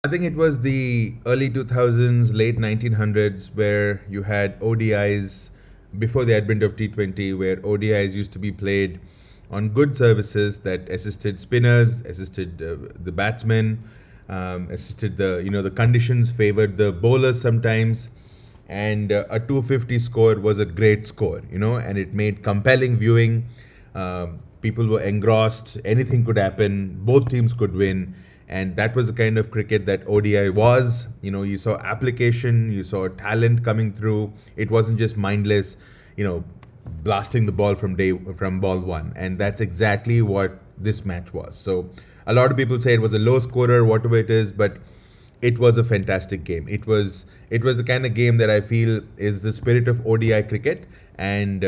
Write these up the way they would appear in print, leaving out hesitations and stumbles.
I think it was the early 2000s, late 1900s, where you had ODIs before the advent of T20, where ODIs used to be played on good services that assisted spinners, assisted the batsmen, assisted the conditions favored the bowlers sometimes, and a 250 score was a great score, and it made compelling viewing. People were engrossed, anything could happen, both teams could win, and that was the kind of cricket that ODI was. You saw application, you saw talent coming through. It wasn't just mindless, you know, blasting the ball from ball one, and that's exactly what this match was. So a lot of people say it was a low scorer, whatever it is, but it was a fantastic game. It was the kind of game that I feel is the spirit of ODI cricket, and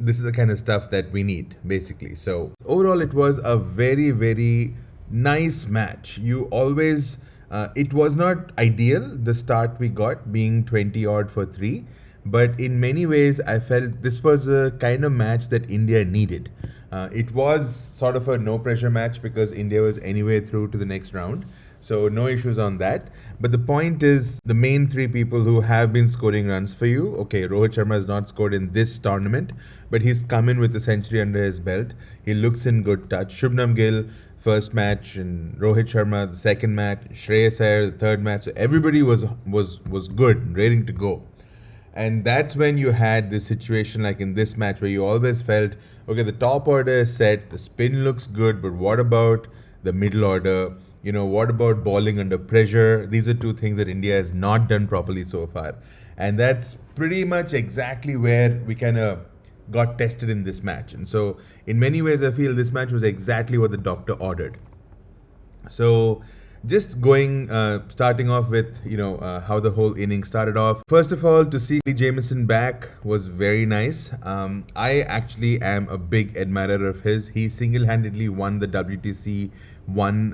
this is the kind of stuff that we need basically. So overall, it was a very very nice match. You always It was not ideal, the start we got being 20 odd for 3, but in many ways I felt this was a kind of match that India needed. It was sort of a no pressure match because India was anyway through to the next round, so no issues on that. But the point is, the main three people who have been scoring runs for you, okay, Rohit Sharma has not scored in this tournament, but he's come in with a century under his belt. He looks in good touch. Shubnam Gill, first match, and Rohit Sharma, the second match, Shreyas Iyer, the third match. So everybody was good, ready to go. And that's when you had this situation like in this match where you always felt, okay, the top order is set, the spin looks good, but what about the middle order? What about bowling under pressure? These are two things that India has not done properly so far. And that's pretty much exactly where we kind of got tested in this match. And so, in many ways, I feel this match was exactly what the doctor ordered. So, just starting off with how the whole inning started off. First of all, to see Jamieson back was very nice. I actually am a big admirer of his. He single-handedly won the WTC, won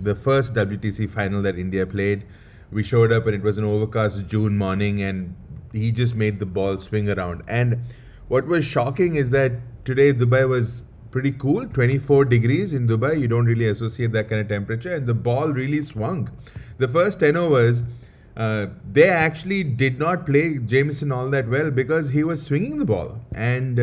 the first WTC final that India played. We showed up and it was an overcast June morning, and he just made the ball swing around. And what was shocking is that today Dubai was pretty cool, 24 degrees in Dubai. You don't really associate that kind of temperature, and the ball really swung. The first 10 overs, they actually did not play Jamieson all that well because he was swinging the ball. And,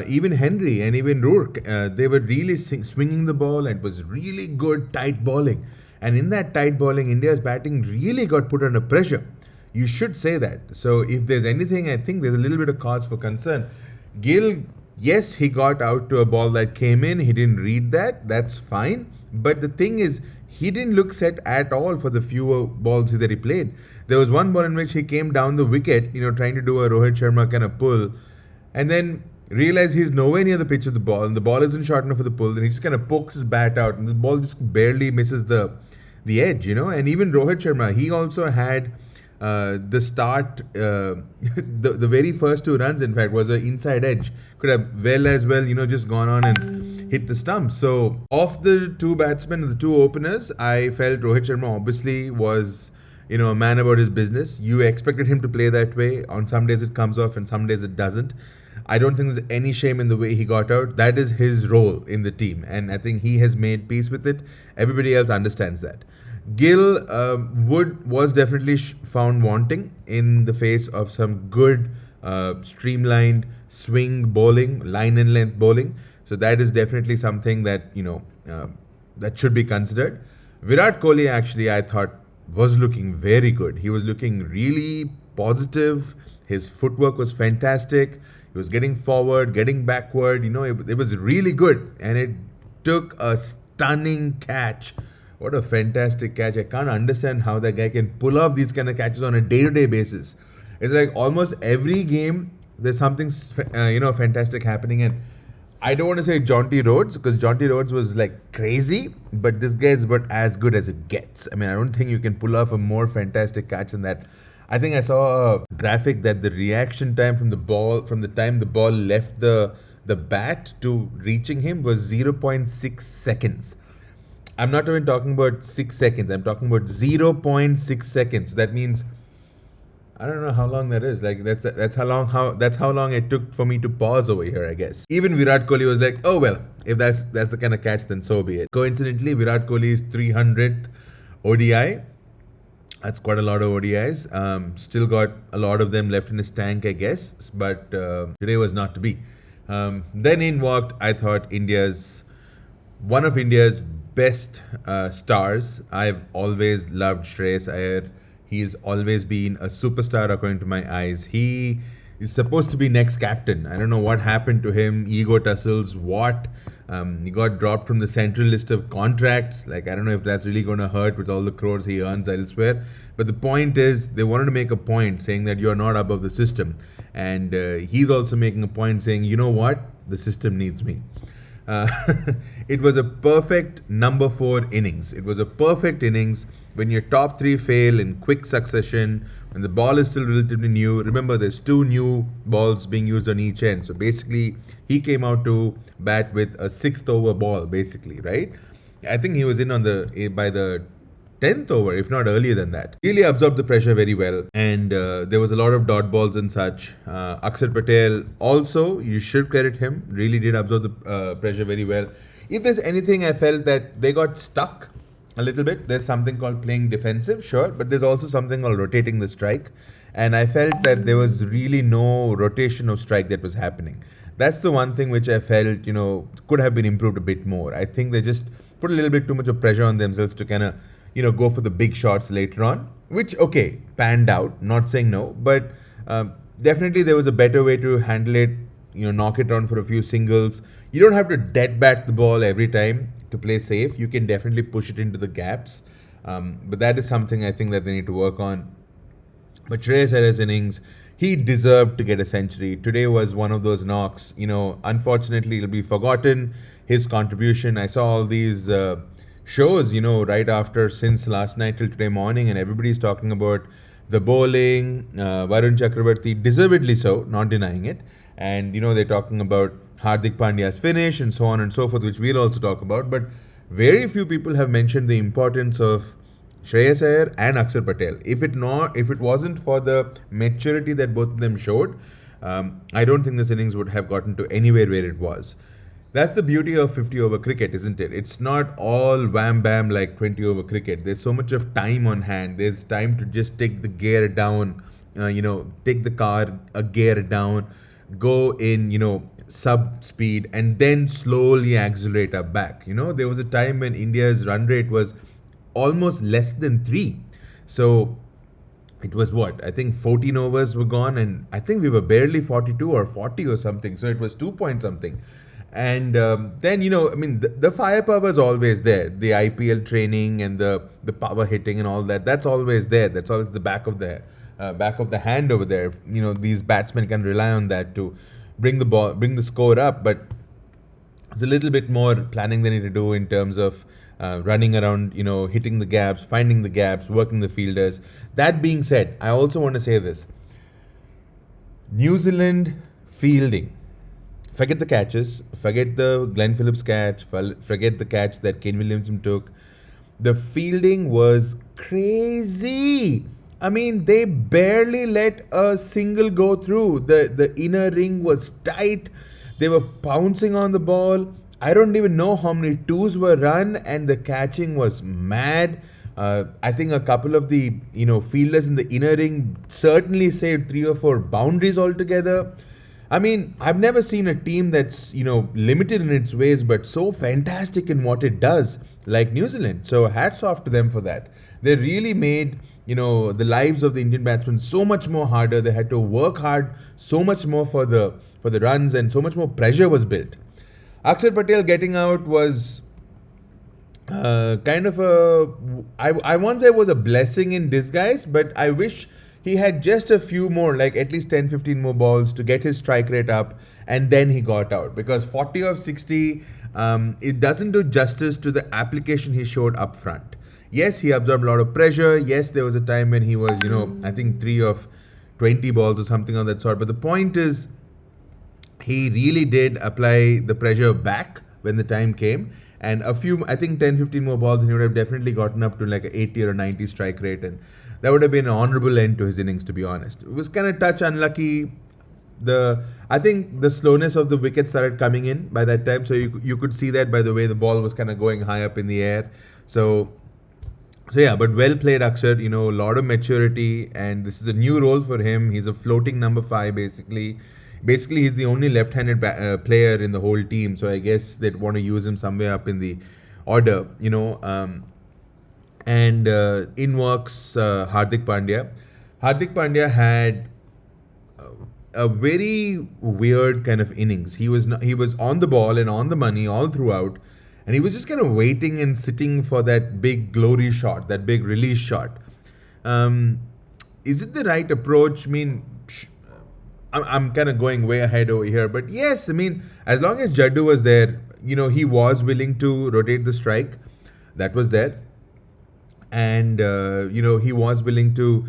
even Henry and even Rourke, they were really swinging the ball, and it was really good tight bowling. And in that tight bowling, India's batting really got put under pressure. You should say that. So if there's anything, I think there's a little bit of cause for concern. Gill, yes, he got out to a ball that came in. He didn't read that. That's fine. But the thing is, he didn't look set at all for the fewer balls that he played. There was one ball in which he came down the wicket, trying to do a Rohit Sharma kind of pull, and then realized he's nowhere near the pitch of the ball, and the ball isn't short enough for the pull, and he just kind of pokes his bat out, and the ball just barely misses the edge, And even Rohit Sharma, he also had the start, the very first 2 runs, in fact, was an inside edge. Could have just gone on and hit the stumps. So, of the 2 batsmen, the 2 openers, I felt Rohit Sharma obviously was, a man about his business. You expected him to play that way. On some days it comes off and some days it doesn't. I don't think there's any shame in the way he got out. That is his role in the team, and I think he has made peace with it. Everybody else understands that. Gill was definitely found wanting in the face of some good streamlined swing bowling, line and length bowling. So that is definitely something that that should be considered. Virat Kohli actually, I thought, was looking very good. He was looking really positive. His footwork was fantastic. He was getting forward, getting backward. It was really good, and it took a stunning catch. What a fantastic catch. I can't understand how that guy can pull off these kind of catches on a day-to-day basis. It's like almost every game there's something fantastic happening. And I don't want to say Jaunty Rhodes, because Jaunty Rhodes was like crazy, but this guy is about as good as it gets. I mean, I don't think you can pull off a more fantastic catch than that. I think I saw a graphic that the reaction time from the time the ball left the bat to reaching him was 0.6 seconds. I'm not even talking about 6 seconds. I'm talking about 0.6 seconds. That means I don't know how long that is. Like that's how long it took for me to pause over here, I guess. Even Virat Kohli was like, oh well, if that's the kind of catch, then so be it. Coincidentally, Virat Kohli's 300th ODI. That's quite a lot of ODIs. Still got a lot of them left in his tank, I guess. But today was not to be. Then in walked, I thought, one of India's best stars. I've always loved Shreyas Iyer. He's always been a superstar according to my eyes. He is supposed to be next captain. I don't know what happened to him. Ego tussles. What? He got dropped from the central list of contracts. Like, I don't know if that's really going to hurt with all the crores he earns elsewhere. But the point is, they wanted to make a point saying that you're not above the system. And he's also making a point saying, you know what? The system needs me. Uh, it was a perfect number 4 innings. It was a perfect innings when your top 3 fail in quick succession, when the ball is still relatively new. Remember, there's 2 new balls being used on each end. So basically, he came out to bat with a 6th over ball, basically, right? I think he was in on by the 10th over, if not earlier than that. Really absorbed the pressure very well, and there was a lot of dot balls and such. Axar Patel also, you should credit him, really did absorb the pressure very well. If there's anything I felt that they got stuck a little bit, there's something called playing defensive, sure, but there's also something called rotating the strike, and I felt that there was really no rotation of strike that was happening. That's the one thing which I felt, could have been improved a bit more. I think they just put a little bit too much of pressure on themselves to kind of go for the big shots later on, which, okay, panned out, not saying no, but definitely there was a better way to handle it, knock it down for a few singles. You don't have to dead bat the ball every time to play safe. You can definitely push it into the gaps, but that is something I think that they need to work on. But Shreyas Iyer's innings, he deserved to get a century. Today was one of those knocks. Unfortunately, it'll be forgotten, his contribution. I saw all these shows, right after, since last night till today morning, and everybody's talking about the bowling, Varun Chakravarti, deservedly so, not denying it. And, they're talking about Hardik Pandya's finish and so on and so forth, which we'll also talk about. But very few people have mentioned the importance of Shreyas Iyer and Axar Patel. If it wasn't for the maturity that both of them showed, I don't think this innings would have gotten to anywhere where it was. That's the beauty of 50 over cricket, isn't it? It's not all wham bam like 20 over cricket. There's so much of time on hand. There's time to just take the gear down, take the car a gear down, go in, sub speed, and then slowly accelerate up back. There was a time when India's run rate was almost less than 3. So it was what? I think 14 overs were gone, and I think we were barely 42 or 40 or something. So it was 2 point something. And then, the firepower is always there. The IPL training and the power hitting and all that, that's always there. That's always the back of the hand over there. These batsmen can rely on that to bring the score up. But it's a little bit more planning they need to do in terms of running around, hitting the gaps, finding the gaps, working the fielders. That being said, I also want to say this. New Zealand fielding. Forget the catches, forget the Glenn Phillips catch, forget the catch that Kane Williamson took. The fielding was crazy. I mean, they barely let a single go through. The inner ring was tight. They were pouncing on the ball. I don't even know how many twos were run, and the catching was mad. I think a couple of the fielders in the inner ring certainly saved 3 or 4 boundaries altogether. I mean, I've never seen a team that's, limited in its ways, but so fantastic in what it does, like New Zealand. So hats off to them for that. They really made, the lives of the Indian batsmen so much more harder. They had to work hard so much more for the runs, and so much more pressure was built. Axar Patel getting out was kind of I won't say it was a blessing in disguise, but I wish he had just a few more, like at least 10, 15 more balls to get his strike rate up, and then he got out. Because 40 of 60, it doesn't do justice to the application he showed up front. Yes, he absorbed a lot of pressure. Yes, there was a time when he was, I think 3 of 20 balls or something of that sort. But the point is, he really did apply the pressure back when the time came. And I think 10, 15 more balls, and he would have definitely gotten up to like an 80 or a 90 strike rate. And that would have been an honourable end to his innings, to be honest. It was kind of touch unlucky. I think the slowness of the wicket started coming in by that time, so you could see that by the way the ball was kind of going high up in the air. So yeah, but well played, Axar. A lot of maturity, and this is a new role for him. He's a floating number five, basically. Basically, he's the only left-handed player in the whole team. So I guess they'd want to use him somewhere up in the order. And in works Hardik Pandya. Hardik Pandya had a very weird kind of innings. He was on the ball and on the money all throughout, and he was just kind of waiting and sitting for that big glory shot, that big release shot. Is it the right approach? I mean, I'm kind of going way ahead over here, but yes, I mean, as long as Jaddu was there, he was willing to rotate the strike. That was there. And, he was willing to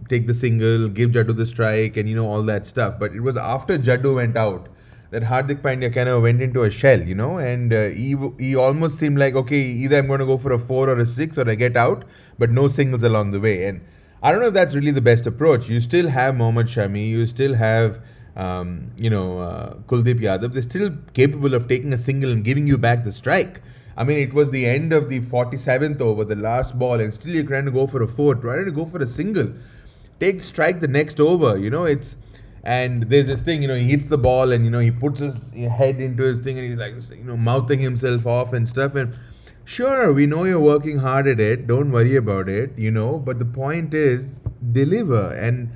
take the single, give Jaddu the strike, and, all that stuff. But it was after Jaddu went out that Hardik Pandya kind of went into a shell, and he almost seemed like, okay, either I'm going to go for a 4 or a 6 or I get out, but no singles along the way. And I don't know if that's really the best approach. You still have Mohammad Shami, you still have, Kuldeep Yadav. They're still capable of taking a single and giving you back the strike. I mean, it was the end of the 47th over, the last ball, and still you're trying to go for a 4, trying to go for a single. Take strike the next over, and there's this thing, he hits the ball and, he puts his head into his thing and he's like, mouthing himself off and stuff. And sure, we know you're working hard at it. Don't worry about it, but the point is deliver and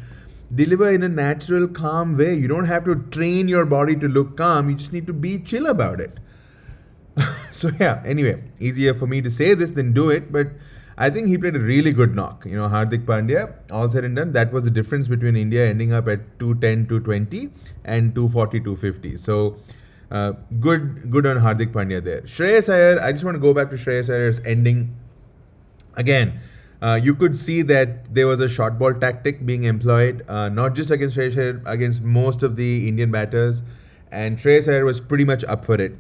deliver in a natural, calm way. You don't have to train your body to look calm. You just need to be chill about it. So yeah, anyway, easier for me to say this than do it, but I think he played a really good knock. Hardik Pandya, all said and done, that was the difference between India ending up at 210, 220 and 240, 250. So good on Hardik Pandya there. Shreyas Iyer, I just want to go back to Shreyas Iyer's ending. Again, you could see that there was a short ball tactic being employed, not just against Shreyas Iyer, against most of the Indian batters. And Shreyas Iyer was pretty much up for it.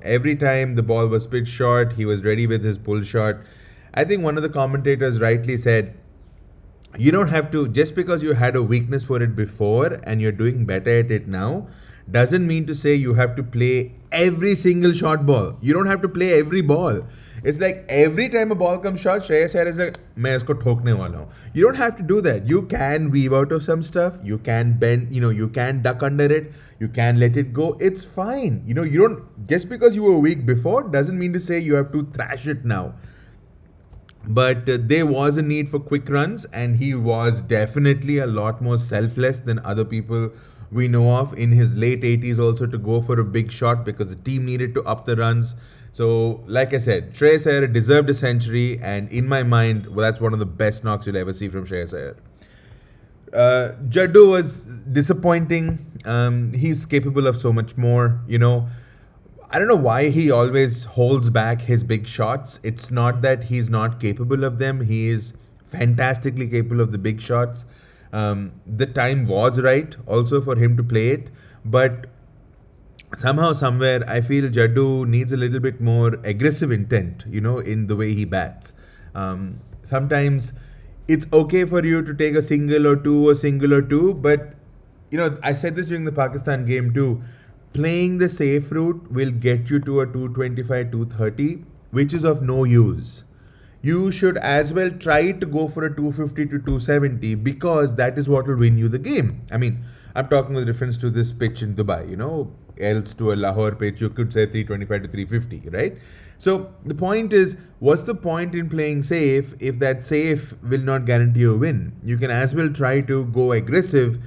Every time the ball was pitched short, he was ready with his pull shot. I think one of the commentators rightly said, you don't have to, just because you had a weakness for it before and you're doing better at it now, doesn't mean to say you have to play every single short ball. You don't have to play every ball. It's like every time a ball comes short, Shreyas Iyer is like, main isko thokne wala hu. You don't have to do that. You can weave out of some stuff. You can bend, you can duck under it. You can let it go. It's fine. You don't, just because you were weak before doesn't mean to say you have to thrash it now. But there was a need for quick runs, and he was definitely a lot more selfless than other people we know of in his late 80s also, to go for a big shot because the team needed to up the runs. So, like I said, Shreyas Iyer deserved a century, and in my mind, well, that's one of the best knocks you'll ever see from Shreyas Iyer. Jaddu was disappointing. He's capable of so much more, I don't know why he always holds back his big shots. It's not that he's not capable of them. He is fantastically capable of the big shots. The time was right also for him to play it. But somehow, somewhere, I feel Jaddu needs a little bit more aggressive intent, in the way he bats. Sometimes it's okay for you to take a single or two, but, I said this during the Pakistan game too. Playing the safe route will get you to a 225, 230, which is of no use. You should as well try to go for a 250 to 270 because that is what will win you the game. I mean, I'm talking with reference to this pitch in Dubai, else to a Lahore pitch, you could say 325 to 350, right? So the point is, what's the point in playing safe if that safe will not guarantee you a win? You can as well try to go aggressive.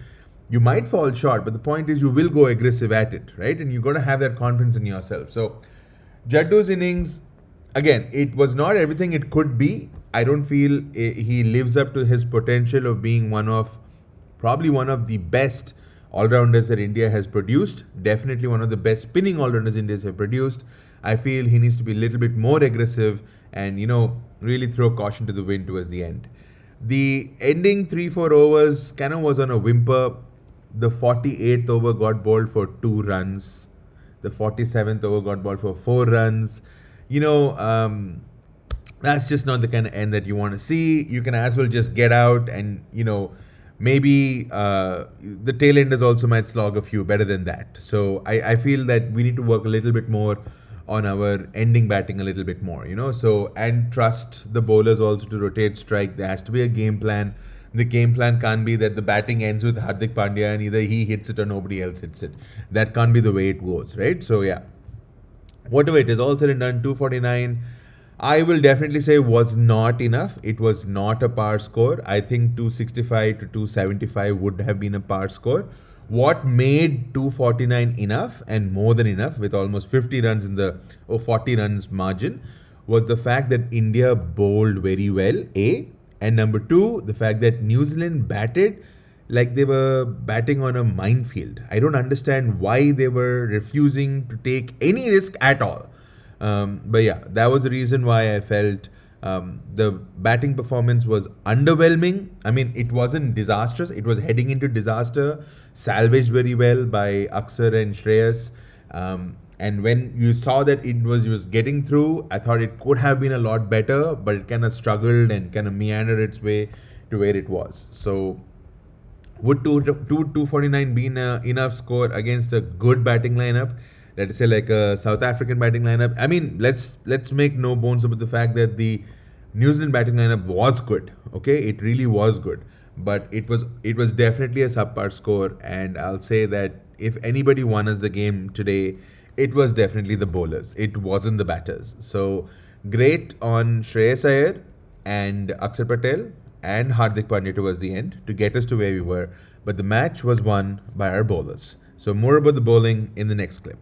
You might fall short, but the point is you will go aggressive at it, right? And you got to have that confidence in yourself. So Jaddu's innings, again, it was not everything it could be. I don't feel he lives up to his potential of being probably one of the best all-rounders that India has produced. Definitely one of the best spinning all-rounders India has produced. I feel he needs to be a little bit more aggressive and, really throw caution to the wind towards the end. The ending 3-4 overs kind of was on a whimper. The 48th over got bowled for 2 runs. The 47th over got bowled for 4 runs. That's just not the kind of end that you want to see. You can as well just get out and, maybe the tail enders also might slog a few better than that. So I feel that we need to work a little bit more on our ending batting a little bit more, So, and trust the bowlers also to rotate strike. There has to be a game plan. The game plan can't be that the batting ends with Hardik Pandya and either he hits it or nobody else hits it. That can't be the way it goes, right? So, yeah, whatever it is, all said and done, 249. I will definitely say was not enough. It was not a par score. I think 265 to 275 would have been a par score. What made 249 enough and more than enough with almost 50 runs in the 40 runs margin was the fact that India bowled very well, A, and number two, the fact that New Zealand batted like they were batting on a minefield. I don't understand why they were refusing to take any risk at all. But yeah, that was the reason why I felt the batting performance was underwhelming. I mean, it wasn't disastrous. It was heading into disaster, salvaged very well by Axar and Shreyas. And when you saw that it was getting through, I thought it could have been a lot better, but it kind of struggled and kind of meandered its way to where it was. So would 249 be enough score against a good batting lineup? Let's say like a South African batting lineup. I mean, let's make no bones about the fact that the New Zealand batting lineup was good. Okay, it really was good, but it was definitely a subpar score. And I'll say that if anybody won us the game today, it was definitely the bowlers. It wasn't the batters. So great on Shreyas Iyer and Axar Patel and Hardik Pandya towards the end to get us to where we were. But the match was won by our bowlers. So more about the bowling in the next clip.